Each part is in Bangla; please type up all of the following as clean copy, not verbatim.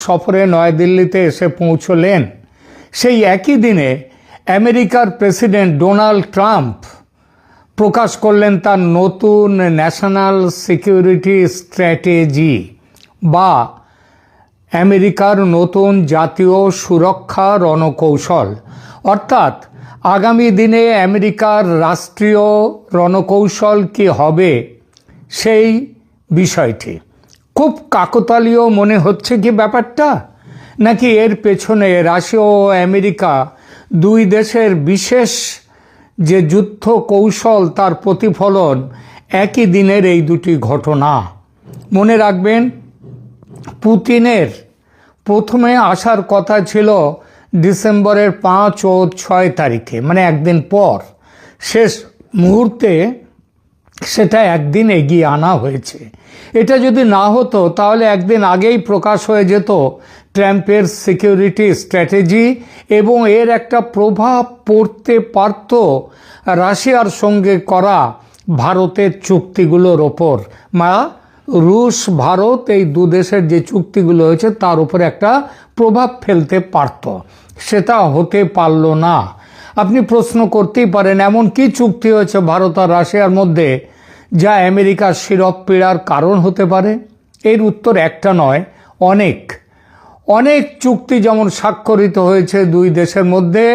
সফরে নয়াদিল্লিতে এসে পৌঁছলেন, সেই একই দিনে আমেরিকার প্রেসিডেন্ট ডোনাল্ড ট্রাম্প প্রকাশ করলেন তার নতুন ন্যাশনাল সিকিউরিটি স্ট্র্যাটেজি বা আমেরিকার নতুন জাতীয় সুরক্ষা রণকৌশল। অর্থাৎ আগামী দিনে আমেরিকার রাষ্ট্রীয় রণকৌশল কি হবে সেই বিষয়টি। খুব কাকতালীয় মনে হচ্ছে কি ব্যাপারটা, নাকি এর পেছনে রাশিয়া ও আমেরিকা দুই দেশের বিশেষ যে যুদ্ধ কৌশল তার প্রতিফলন একই দিনের এই দুটি ঘটনা? মনে রাখবেন, পুতিনের প্রথমে আসার কথা ছিল ডিসেম্বরের 5 ও 6 তারিখে, মানে একদিন পর। শেষ মুহূর্তে সেটা একদিন এগিয়ে আনা হয়েছে। এটা যদি না হতো তাহলে একদিন আগেই প্রকাশ হয়ে যেত ট্রাম্পের সিকিউরিটি স্ট্র্যাটেজি, এবং এর একটা প্রভাব পড়তে পারত রাশিয়ার সঙ্গে করা ভারতের চুক্তিগুলোর ওপর। রুশ ভারত এই দু দেশের যে চুক্তিগুলো হয়েছে তার উপর একটা প্রভাব ফেলতে পারত। সেটা হতে পারল না। আপনি প্রশ্ন করতেই পারেন, এমন কি চুক্তি হয়েছে ভারত আর রাশিয়ার মধ্যে যা আমেরিকার শিরক পীড়ার কারণ হতে পারে? এর উত্তর একটা নয়, অনেক চুক্তি যেমন স্বাক্ষরিত হয়েছে দুই দেশের মধ্যে।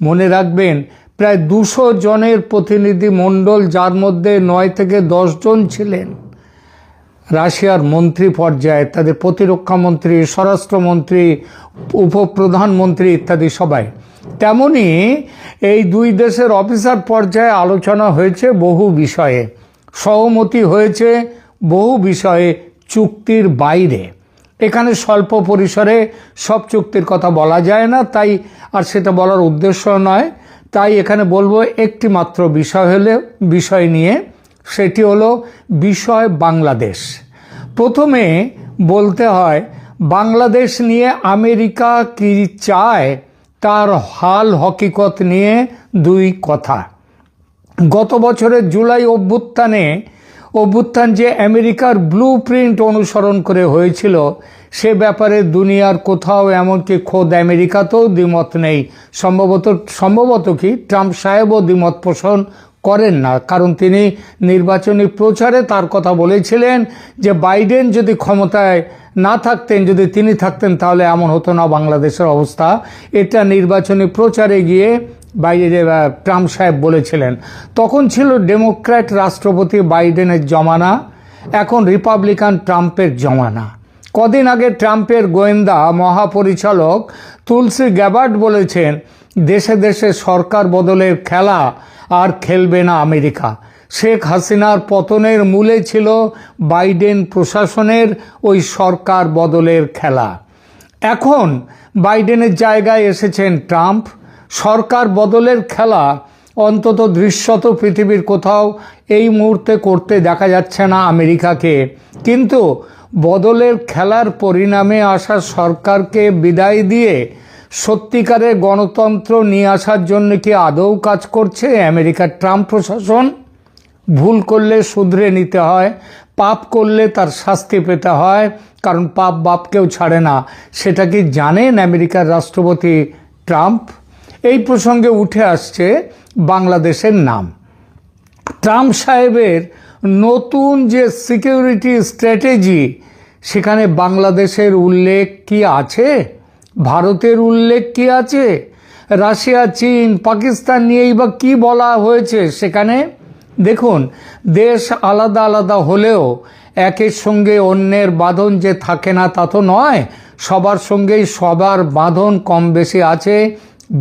মনে রাখবেন, প্রায় 200 জনের প্রতিনিধি মণ্ডল, যার মধ্যে 9 থেকে 10 জন ছিলেন রাশিয়ার মন্ত্রী পর্যায়ে, তাদের প্রতিরক্ষামন্ত্রী, স্বরাষ্ট্রমন্ত্রী, উপপ্রধানমন্ত্রী ইত্যাদি সবাই। তেমনি এই দুই দেশের অফিসার পর্যায়ে আলোচনা হয়েছে বহু বিষয়ে, সহমতি হয়েছে বহু বিষয়ে চুক্তির বাইরে। এখানে স্বল্প পরিসরে সব চুক্তির কথা বলা যায় না, তাই আর সেটা বলার উদ্দেশ্য নয়। তাই এখানে বলবো একটি মাত্র বিষয় নিয়ে, সেটি হলো বিষয় বাংলাদেশ। প্রথমে বলতে হয় বাংলাদেশ নিয়ে আমেরিকা কি চায় তার হাল হকিকত নিয়ে দুই কথা। গত বছরের জুলাই অভ্যুত্থান যে আমেরিকার ব্লু প্রিন্ট অনুসরণ করে হয়েছিল, সে ব্যাপারে দুনিয়ার কোথাও, এমনকি খোদ আমেরিকাতেও দ্বিমত নেই। সম্ভবত কি ট্রাম্প সাহেবও দ্বিমত পোষণ করেন না, কারণ তিনি নির্বাচনী প্রচারে তার কথা বলেছিলেন যে বাইডেন যদি ক্ষমতায় না থাকতেন, যদি তিনি থাকতেন, তাহলে এমন হতো না বাংলাদেশের অবস্থা। এটা নির্বাচনী প্রচারে গিয়ে ট্রাম্প সাহেব বলেছিলেন। তখন ছিল ডেমোক্র্যাট রাষ্ট্রপতি বাইডেনের জমানা, এখন রিপাবলিকান ট্রাম্পের জমানা। কদিন আগে ট্রাম্পের গোয়েন্দা মহাপরিচালক তুলসি গ্যাবার্ড বলেছেন, দেশে দেশে সরকার বদলের খেলা আর খেলবে না আমেরিকা। শেখ হাসিনার পতনের মূলে ছিল বাইডেন প্রশাসনের ওই সরকার বদলের খেলা। এখন বাইডেনের জায়গায় এসেছেন ট্রাম্প। সরকার বদলের খেলা অন্তত দৃশ্যত পৃথিবীর কোথাও এই মুহূর্তে করতে দেখা যাচ্ছে না আমেরিকাকে। কিন্তু বদলের খেলার পরিণামে আসা সরকারকে বিদায় দিয়ে সত্যিকারের গণতন্ত্র নিয়ে আসার জন্য কি আদৌ কাজ করছে আমেরিকার ট্রাম্প প্রশাসন? ভুল করলে শুধরে নিতে হয়, পাপ করলে তার শাস্তি পেতে হয়, কারণ পাপ বাপকেও ছাড়ে না। সেটা কি জানেন আমেরিকার রাষ্ট্রপতি ট্রাম্প? এই প্রসঙ্গে উঠে আসছে বাংলাদেশের নাম। ট্রাম্প সাহেবের নতুন যে সিকিউরিটি স্ট্র্যাটেজি, সেখানে বাংলাদেশের উল্লেখ কি আছে? ভারতের উল্লেখ কি আছে? রাশিয়া, চীন, পাকিস্তান নিয়েই বা কি বলা হয়েছে সেখানে? দেখুন, দেশ আলাদা আলাদা হলেও একের সঙ্গে অন্যের বাঁধন যে থাকে না তা তো নয়। সবার সঙ্গেই সবার বাঁধন কম বেশি আছে,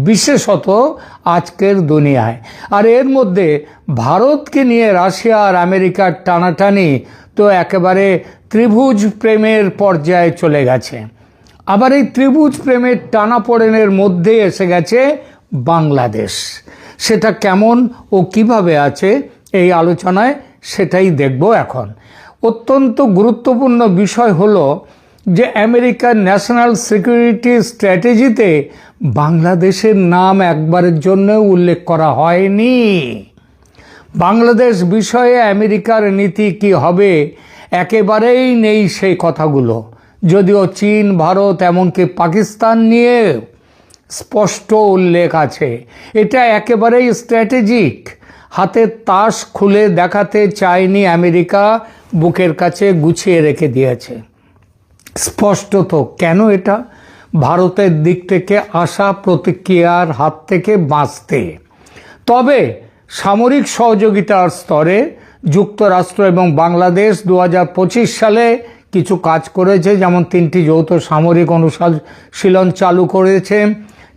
বিশেষত আজকের দুনিয়ায়। আর এর মধ্যে ভারতকে নিয়ে রাশিয়া আর আমেরিকার টানাটানি তো একেবারে ত্রিভুজ প্রেমের পর্যায়ে চলে গেছে। আবার এই ত্রিভুজ প্রেমের টানাপোড়েনের মধ্যে এসে গেছে বাংলাদেশ। সেটা কেমন ও কিভাবে আছে এই আলোচনায় সেটাই দেখব এখন। অত্যন্ত গুরুত্বপূর্ণ বিষয় হলো যে আমেরিকার ন্যাশনাল সিকিউরিটি স্ট্র্যাটেজিতে বাংলাদেশের নাম একবারের জন্য উল্লেখ করা হয়নি। বাংলাদেশ বিষয়ে আমেরিকার নীতি কি হবে একেবারেই নেই সেই কথাগুলো। যদিও চীন, ভারত, এমনকি পাকিস্তান নিয়ে স্পষ্ট উল্লেখ আছে। এটা একেবারেই স্ট্র্যাটেজিক। হাতের তাস খুলে দেখাতে চায়নি আমেরিকা, বুকের কাছে গুছিয়ে রেখে দিয়েছে স্পষ্টত। কেন? এটা ভারতের দিক থেকে আসা প্রতিক্রিয়ার হাত থেকে বাঁচতে। তবে সামরিক সহযোগিতার স্তরে যুক্তরাষ্ট্র এবং বাংলাদেশ 2025 সালে কিছু কাজ করেছে, যেমন 3টি যৌথ সামরিক অনুশীলন চালু করেছে,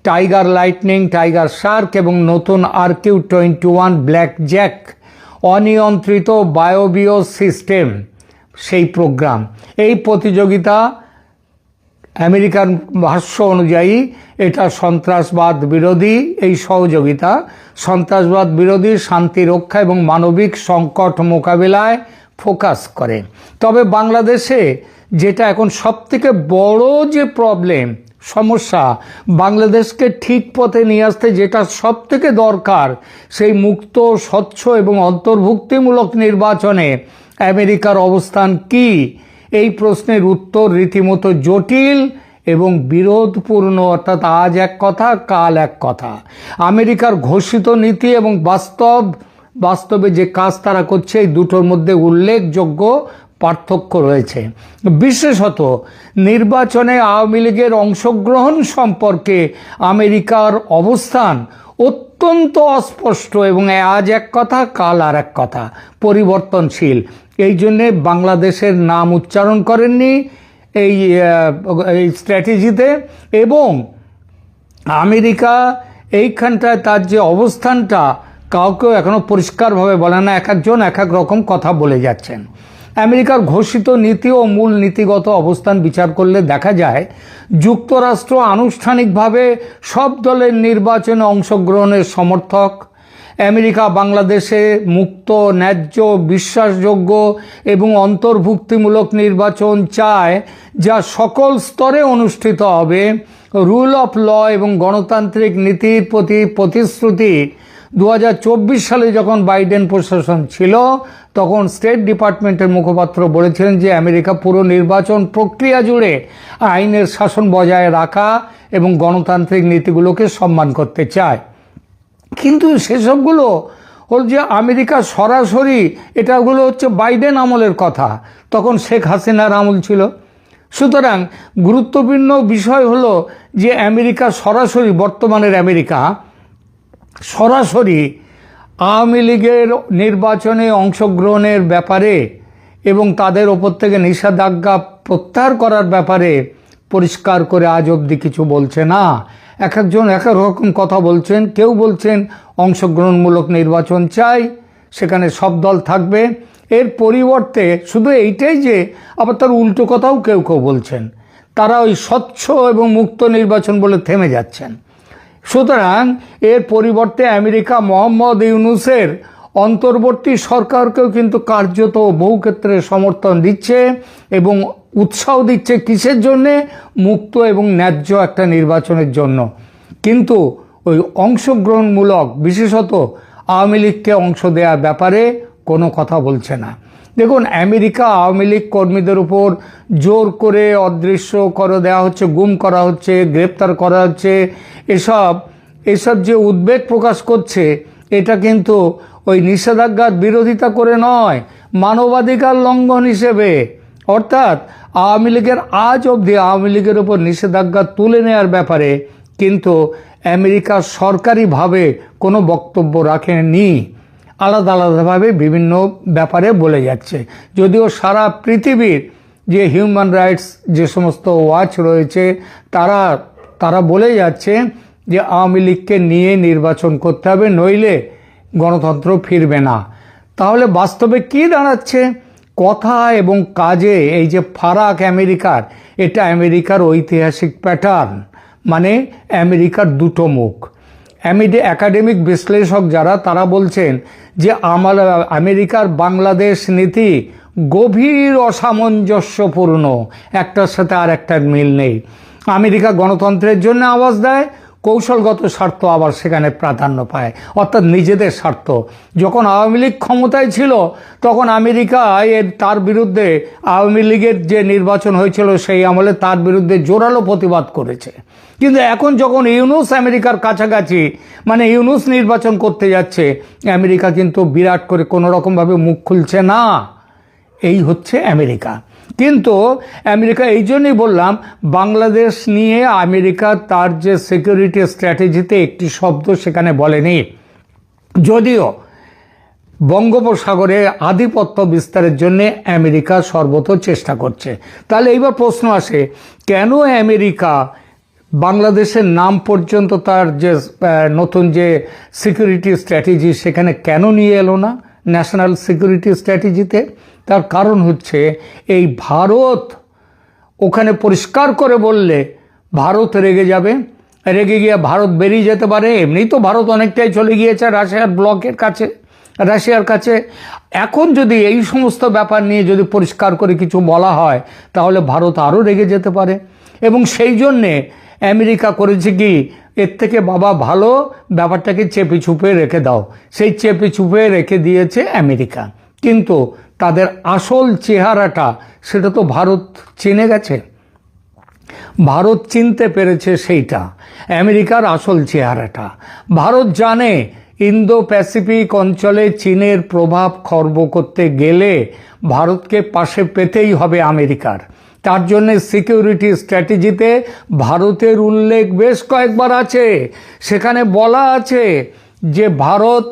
টাইগার লাইটনিং, টাইগার শার্ক এবং নতুন RQ-21 ব্ল্যাক জ্যাক অনিয়ন্ত্রিত বায়বীয় সিস্টেম, সেই প্রোগ্রাম। এই প্রতিযোগিতা আমেরিকার ভাষ্য অনুযায়ী এটা সন্ত্রাসবাদ বিরোধী, এই সহযোগিতা সন্ত্রাসবাদ বিরোধী, শান্তি রক্ষা এবং মানবিক সংকট মোকাবিলায় ফোকাস করে। তবে বাংলাদেশে যেটা এখন সবথেকে বড় যে প্রবলেম, সমস্যা, বাংলাদেশকে ঠিক পথে নিয়ে আসতে যেটা সবথেকে দরকার, সেই মুক্ত, স্বচ্ছ এবং অন্তর্ভুক্তিমূলক নির্বাচনে আমেরিকার অবস্থান কি? এই প্রশ্নের উত্তর রীতিমতো জটিল এবং বিরোধপূর্ণ। অর্থাৎ আজ এক কথা, কাল এক কথা। আমেরিকার ঘোষিত নীতি এবং বাস্তবে যে কাজ তারা করছে, এই দুটোর মধ্যে উল্লেখযোগ্য পার্থক্য রয়েছে। বিশেষত নির্বাচনে আওয়ামী লীগের অংশগ্রহণ সম্পর্কে আমেরিকার অবস্থান অত্যন্ত অস্পষ্ট এবং আজ এক কথা, কাল আর এক কথা, পরিবর্তনশীল। এই জন্যে বাংলাদেশের নাম উচ্চারণ করেননি এই স্ট্র্যাটেজিতে। এবং আমেরিকা এইখানটায় তার যে অবস্থানটা কাউকেও এখনও পরিষ্কারভাবে বলে না, এক একজন এক এক রকম কথা বলে যাচ্ছেন। আমেরিকার ঘোষিত নীতি ও মূল নীতিগত অবস্থান বিচার করলে দেখা যায়, যুক্তরাষ্ট্র আনুষ্ঠানিকভাবে সব দলের নির্বাচনে অংশগ্রহণের সমর্থক। আমেরিকা বাংলাদেশে মুক্ত, ন্যায্য, বিশ্বাসযোগ্য এবং অন্তর্ভুক্তিমূলক নির্বাচন চায়, যা সকল স্তরে অনুষ্ঠিত হবে। রুল অফ ল এবং গণতান্ত্রিক নীতির প্রতি প্রতিশ্রুতি 2024 সালে যখন বাইডেন প্রশাসন ছিল, তখন স্টেট ডিপার্টমেন্টের মুখপাত্র বলেছিলেন যে আমেরিকা পুরো নির্বাচন প্রক্রিয়া জুড়ে আইনের শাসন বজায় রাখা এবং গণতান্ত্রিক নীতিগুলোকে সম্মান করতে চায়। কিন্তু সেসবগুলো হল যে আমেরিকা সরাসরি, এটাগুলো হচ্ছে বাইডেন আমলের কথা, তখন শেখ হাসিনার আমল ছিল। সুতরাং গুরুত্বপূর্ণ বিষয় হলো যে আমেরিকা সরাসরি, বর্তমানের আমেরিকা সরাসরি আওয়ামী লীগের নির্বাচনে অংশগ্রহণের ব্যাপারে এবং তাদের ওপর থেকে নিষেধাজ্ঞা প্রত্যাহার করার ব্যাপারে পরিষ্কার করে আজ অবধি কিছু বলছে না। এক একজন এক এক রকম কথা বলছেন। কেউ বলছেন অংশগ্রহণমূলক নির্বাচন চাই, সেখানে সব দল থাকবে। এর পরিবর্তে শুধু এইটাই যে আবার তার উল্টো কথাও কেউ কেউ বলছেন। তারা ওই স্বচ্ছ এবং মুক্ত নির্বাচন বলে থেমে যাচ্ছেন। সুতরাং এর পরিবর্তে আমেরিকা মোহাম্মদ ইউনূসের অন্তর্বর্তী সরকারকেও কিন্তু কার্যত বহু ক্ষেত্রে সমর্থন দিচ্ছে এবং উৎসাহ দিচ্ছে। কিসের জন্যে? মুক্ত এবং ন্যায্য একটা নির্বাচনের জন্য। কিন্তু ওই অংশগ্রহণমূলক, বিশেষত আওয়ামী লীগকে অংশ দেওয়ার ব্যাপারে কোনো কথা বলছে না। দেখুন, আমেরিকা আওয়ামী লীগ কর্মীদের উপর জোর করে অদৃশ্য করে দেওয়া হচ্ছে, গুম করা হচ্ছে, গ্রেপ্তার করা হচ্ছে, এসব যে উদ্বেগ প্রকাশ করছে, এটা কিন্তু ওই নিষেধাজ্ঞার বিরোধিতা করে নয়, মানবাধিকার লঙ্ঘন হিসেবে। অর্থাৎ আওয়ামী লীগের আজ অবধি আওয়ামী লীগের উপর নিষেধাজ্ঞা তুলে নেওয়ার ব্যাপারে কিন্তু আমেরিকা সরকারিভাবে কোনো বক্তব্য রাখেনি, আলাদা আলাদাভাবে বিভিন্ন ব্যাপারে বলে যাচ্ছে। যদিও সারা পৃথিবীর যে হিউম্যান রাইটস যে সমস্ত ওয়াচ রয়েছে, তারা বলে যাচ্ছে যে আওয়ামী লীগকে নিয়ে নির্বাচন করতে হবে, নইলে গণতন্ত্র ফিরবে না। তাহলে বাস্তবে কি দাঁড়াচ্ছে? কথা এবং কাজে এই যে ফারাক আমেরিকার, এটা আমেরিকার ঐতিহাসিক প্যাটার্ন, মানে আমেরিকার দুটো মুখ। একাডেমিক বিশ্লেষক যারা, তারা বলছেন যে আমেরিকার বাংলাদেশ নীতি গভীর অসামঞ্জস্যপূর্ণ, একটার সাথে আর একটার মিল নেই। আমেরিকা গণতন্ত্রের জন্য আওয়াজ দেয়, কৌশলগত স্বার্থ আবার সেখানে প্রাধান্য পায়, অর্থাৎ নিজেদের স্বার্থ। যখন আওয়ামী লীগ ক্ষমতায় ছিল তখন আমেরিকা তার বিরুদ্ধে, আওয়ামী লীগের যে নির্বাচন হয়েছিল সেই আমলে তার বিরুদ্ধে জোরালো প্রতিবাদ করেছে। কিন্তু এখন যখন ইউনূস আমেরিকার কাছাকাছি, মানে ইউনূস নির্বাচন করতে যাচ্ছে, আমেরিকা কিন্তু বিরাট করে কোনো রকমভাবে মুখ খুলছে না। এই হচ্ছে আমেরিকা। কিন্তু আমেরিকা, এই জন্যই বললাম, বাংলাদেশ নিয়ে আমেরিকা তার যে সিকিউরিটি স্ট্র্যাটেজিতে একটি শব্দ সেখানে বলেনি, যদিও বঙ্গোপসাগরে আধিপত্য বিস্তারের জন্য আমেরিকা সর্বত চেষ্টা করছে। তাহলে এইবার প্রশ্ন আসে, কেন আমেরিকা বাংলাদেশের নাম পর্যন্ত তার যে নতুন যে সিকিউরিটি স্ট্র্যাটেজি সেখানে কেন নিয়ে এলো না ন্যাশনাল সিকিউরিটি স্ট্র্যাটেজিতে? তার কারণ হচ্ছে এই ভারত ওখানে পরিষ্কার করে বললে ভারত রেগে যাবে, রেগে গিয়ে ভারত বেরিয়ে যেতে পারে। এমনিই তো ভারত অনেকটাই চলে গিয়েছে রাশিয়ার ব্লকের কাছে, রাশিয়ার কাছে। এখন যদি এই সমস্ত ব্যাপার নিয়ে যদি পরিষ্কার করে কিছু বলা হয় তাহলে ভারত আরও রেগে যেতে পারে। এবং সেই জন্যে আমেরিকা করেছে কি, এর থেকে বাবা ভালো ব্যাপারটাকে চেপে চুপে রেখে দাও, সেই চেপে চুপে রেখে দিয়েছে আমেরিকা। কিন্তু তাদের আসল চেহারাটা সেটা তো ভারত চিনে গেছে, ভারত চিনতে পেরেছে সেইটা আমেরিকার আসল চেহারাটা। ভারত জানে ইন্দো প্যাসিফিক অঞ্চলে চীনের প্রভাব খর্ব করতে গেলে ভারতকে পাশে পেতেই হবে আমেরিকার। তার জন্য সিকিউরিটি স্ট্র্যাটেজিতে ভারতের উল্লেখ বেশ কয়েকবার আছে। সেখানে বলা আছে যে ভারত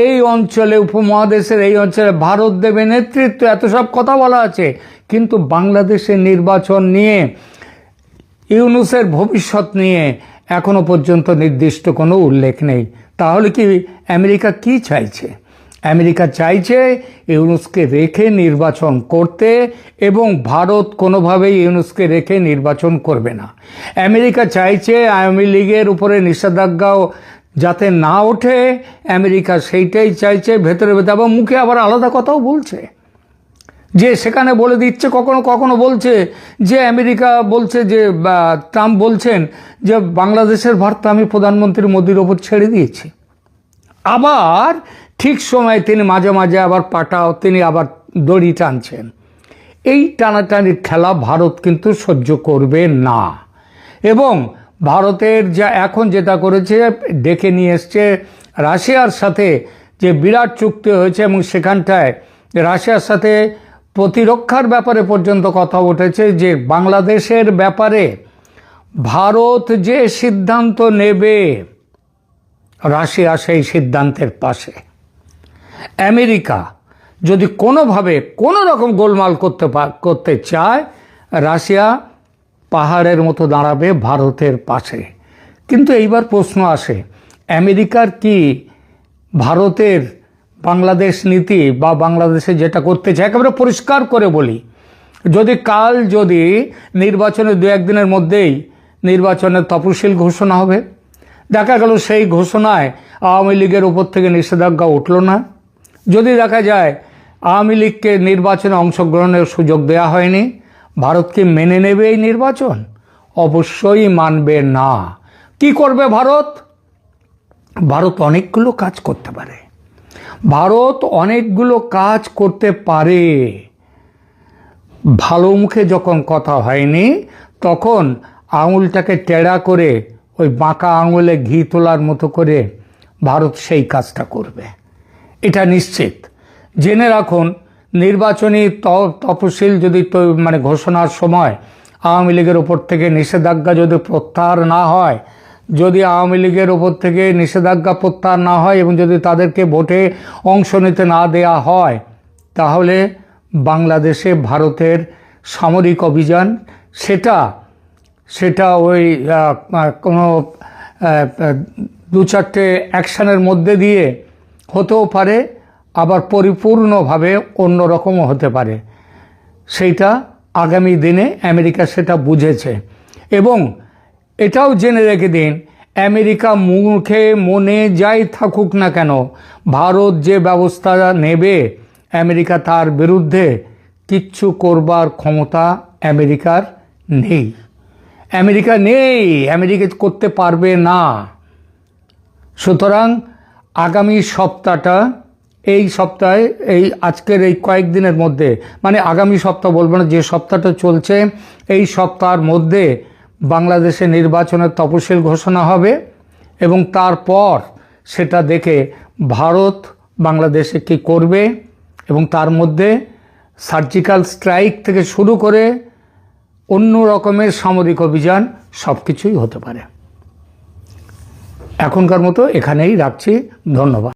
এই অঞ্চলে, উপমহাদেশের এই অঞ্চলে ভারত দেবে নেতৃত্ব, এত সব কথা বলা আছে। কিন্তু বাংলাদেশের নির্বাচন নিয়ে, ইউনূসের ভবিষ্যৎ নিয়ে এখনো পর্যন্ত নির্দিষ্ট কোনো উল্লেখ নেই। তাহলে কি আমেরিকা কি চাইছে? আমেরিকা চাইছে ইউনূসকে রেখে নির্বাচন করতে, এবং ভারত কোনোভাবেই ইউনূসকে রেখে নির্বাচন করবে না। আমেরিকা চাইছে আওয়ামী লীগের উপরে নিষেধাজ্ঞাও যাতে না ওঠে, আমেরিকা সেইটাই চাইছে ভেতরে ভেতরে। আবার মুখে আবার আলাদা কথাও বলছে, যে সেখানে বলে দিচ্ছে, কখনো কখনো বলছে যে আমেরিকা বলছে যে ট্রাম্প বলছেন যে বাংলাদেশের ভারটা আমি প্রধানমন্ত্রী মোদির ওপর ছেড়ে দিয়েছি। আবার ঠিক সময় তিনি মাঝে মাঝে আবার তিনি আবার দড়ি টানছেন। এই টানাটানির খেলা ভারত কিন্তু সহ্য করবে না। এবং ভারতের যা এখন যেটা করেছে, ডেকে নিয়ে এসছে রাশিয়ার সাথে যে বিরাট চুক্তি হয়েছে, এবং সেখানটায় রাশিয়ার সাথে প্রতিরক্ষার ব্যাপারে পর্যন্ত কথা উঠেছে যে বাংলাদেশের ব্যাপারে ভারত যে সিদ্ধান্ত নেবে রাশিয়া সেই সিদ্ধান্তের পাশে। আমেরিকা যদি কোনোভাবে কোনো রকম গোলমাল করতে চায়, রাশিয়া পাহাড়ের মতো দাঁড়াবে ভারতের পাশে। কিন্তু এইবার প্রশ্ন আসে, আমেরিকার কি ভারতের বাংলাদেশ নীতি বা বাংলাদেশে যেটা করতে চায়, একেবারে পরিষ্কার করে বলি, যদি নির্বাচনের দু একদিনের মধ্যেই নির্বাচনের তফসিল ঘোষণা হবে, দেখা গেল সেই ঘোষণায় আওয়ামী লীগের উপর থেকে নিষেধাজ্ঞা উঠল না, যদি দেখা যায় আওয়ামী লীগকে নির্বাচনে অংশগ্রহণের সুযোগ দেওয়া হয়নি, ভারত কি মেনে নেবে এই নির্বাচন? অবশ্যই মানবে না। কি করবে ভারত? ভারত অনেকগুলো কাজ করতে পারে, ভালো মুখে যখন কথা হয়নি তখন আঙুলটাকে টেড়া করে ওই বাঁকা আঙুলে ঘি তোলার মতো করে ভারত সেই কাজটা করবে, এটা নিশ্চিত। জেনে রাখুন, নির্বাচনী তফসিল যদি ঘোষণার সময় আওয়ামী লীগের ওপর থেকে নিষেধাজ্ঞা যদি প্রত্যাহার না হয়, যদি আওয়ামী লীগের ওপর থেকে নিষেধাজ্ঞা প্রত্যাহার না হয় এবং যদি তাদেরকে ভোটে অংশ নিতে না দেয়া হয়, তাহলে বাংলাদেশে ভারতের সামরিক অভিযান সেটা ওই কোনো দু চারটে অ্যাকশানের মধ্যে দিয়ে হতেও পারে, আবার পরিপূর্ণভাবে অন্যরকমও হতে পারে। সেইটা আগামী দিনে আমেরিকা সেটা বুঝেছে। এবং এটাও জেনে রেখে দিন, আমেরিকা মুখে মনে যাই থাকুক না কেন, ভারত যে ব্যবস্থা নেবে আমেরিকা তার বিরুদ্ধে কিচ্ছু করবার ক্ষমতা আমেরিকার নেই। আমেরিকা নেই, আমেরিকা করতে পারবে না। সুতরাং আগামী সপ্তাহটা, এই সপ্তাহে, এই আজকের এই কয়েকদিনের মধ্যে, মানে আগামী সপ্তাহ বলবো না, যে সপ্তাহটা চলছে এই সপ্তাহের মধ্যে বাংলাদেশে নির্বাচনের তফসিল ঘোষণা হবে এবং তারপর সেটা দেখে ভারত বাংলাদেশে কী করবে এবং তার মধ্যে সার্জিক্যাল স্ট্রাইক থেকে শুরু করে অন্য রকমের সামরিক অভিযান সব কিছুই হতে পারে। এখনকার মতো এখানেই রাখছি। ধন্যবাদ।